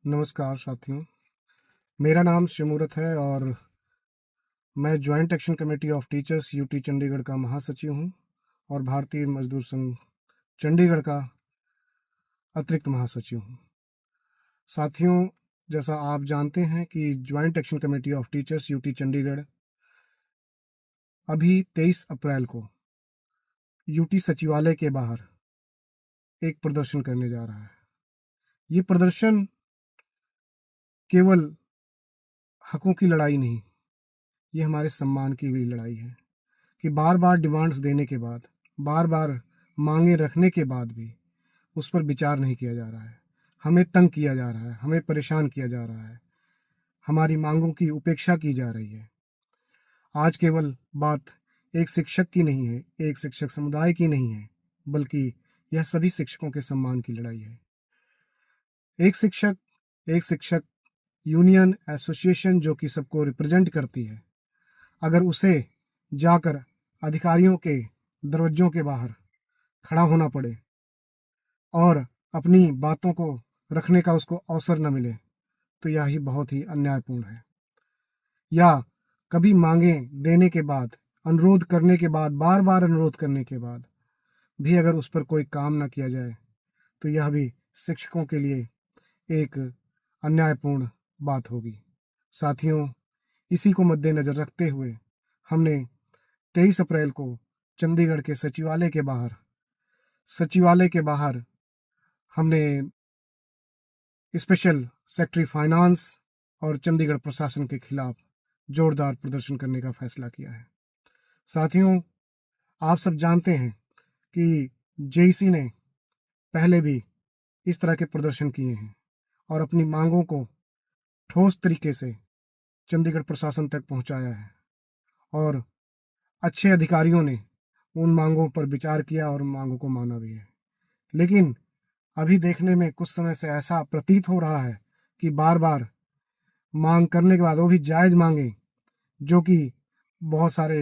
नमस्कार साथियों, मेरा नाम शिवमूर्त है और मैं joint action committee of teachers UT Chandigarh का महासचिव हूं और भारतीय मजदूर संघ चंडीगढ़ का अतिरिक्त महासचिव हूं। साथियों, जैसा आप जानते हैं कि joint action committee of teachers UT Chandigarh अभी 23 अप्रैल को यूटी सचिवालय के बाहर एक प्रदर्शन करने जा रहा है। ये प्रदर्शन केवल हकों की लड़ाई नहीं, ये हमारे सम्मान की भी लड़ाई है कि बार बार डिमांड्स देने के बाद, बार बार मांगे रखने के बाद भी उस पर विचार नहीं किया जा रहा है। हमें तंग किया जा रहा है, हमें परेशान किया जा रहा है, हमारी मांगों की उपेक्षा की जा रही है। आज केवल बात एक शिक्षक की नहीं है, एक शिक्षक समुदाय की नहीं है, बल्कि यह सभी शिक्षकों के सम्मान की लड़ाई है। एक शिक्षक यूनियन एसोसिएशन जो कि सबको रिप्रेजेंट करती है, अगर उसे जाकर अधिकारियों के दरवाजों के बाहर खड़ा होना पड़े और अपनी बातों को रखने का उसको अवसर न मिले, तो यह ही बहुत ही अन्यायपूर्ण है। या कभी मांगे देने के बाद, अनुरोध करने के बाद, बार बार अनुरोध करने के बाद भी अगर उस पर कोई काम न किया जाए, तो यह भी शिक्षकों के लिए एक अन्यायपूर्ण बात होगी। साथियों, इसी को मद्देनजर रखते हुए हमने 23 अप्रैल को चंडीगढ़ के सचिवालय के बाहर हमने स्पेशल सेक्रेटरी फाइनेंस और चंडीगढ़ प्रशासन के खिलाफ जोरदार प्रदर्शन करने का फैसला किया है। साथियों, आप सब जानते हैं कि जेईसी ने पहले भी इस तरह के प्रदर्शन किए हैं और अपनी मांगों को ठोस तरीके से चंडीगढ़ प्रशासन तक पहुंचाया है और अच्छे अधिकारियों ने उन मांगों पर विचार किया और मांगों को माना भी है। लेकिन अभी देखने में कुछ समय से ऐसा प्रतीत हो रहा है कि बार बार मांग करने के बाद, वो भी जायज मांगे, जो कि बहुत सारे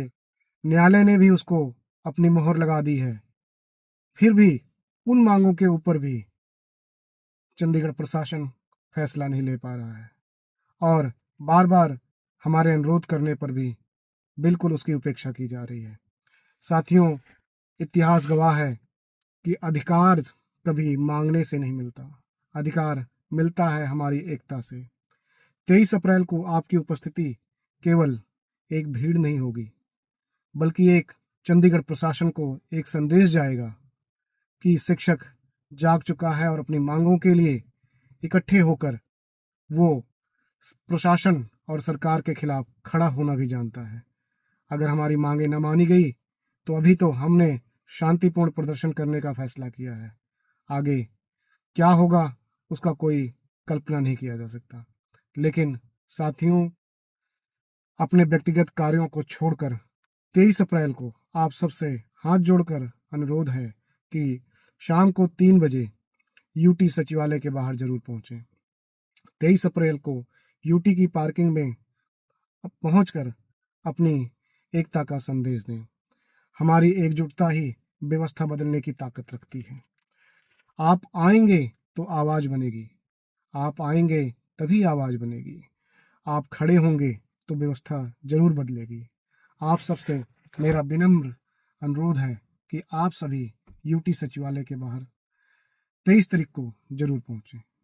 न्यायालय ने भी उसको अपनी मोहर लगा दी है, फिर भी उन मांगों के ऊपर भी चंडीगढ़ प्रशासन फैसला नहीं ले पा रहा है और बार बार हमारे अनुरोध करने पर भी बिल्कुल उसकी उपेक्षा की जा रही है। साथियों, इतिहास गवाह है कि अधिकार कभी मांगने से नहीं मिलता, अधिकार मिलता है हमारी एकता से। 23 अप्रैल को आपकी उपस्थिति केवल एक भीड़ नहीं होगी, बल्कि एक चंडीगढ़ प्रशासन को एक संदेश जाएगा कि शिक्षक जाग चुका है और अपनी मांगों के लिए इकट्ठे होकर वो प्रशासन और सरकार के खिलाफ खड़ा होना भी जानता है। अगर हमारी मांगे न मानी गई तो अभी तो हमने शांतिपूर्ण प्रदर्शन करने का फैसला किया है, आगे क्या होगा उसका कोई कल्पना नहीं किया जा सकता। लेकिन साथियों, अपने व्यक्तिगत कार्यों को छोड़कर 23 अप्रैल को आप सबसे हाथ जोड़कर अनुरोध है कि शाम को 3 बजे यूटी सचिवालय के बाहर जरूर पहुंचें। 23 अप्रैल को यूटी की पार्किंग में पहुंचकर अपनी एकता का संदेश दें। हमारी एकजुटता ही व्यवस्था बदलने की ताकत रखती है। आप आएंगे तो आवाज बनेगी, आप आएंगे तभी आवाज बनेगी, आप खड़े होंगे तो व्यवस्था जरूर बदलेगी। आप सबसे मेरा विनम्र अनुरोध है कि आप सभी यूटी सचिवालय के बाहर 23 तारीख को जरूर पहुंचें।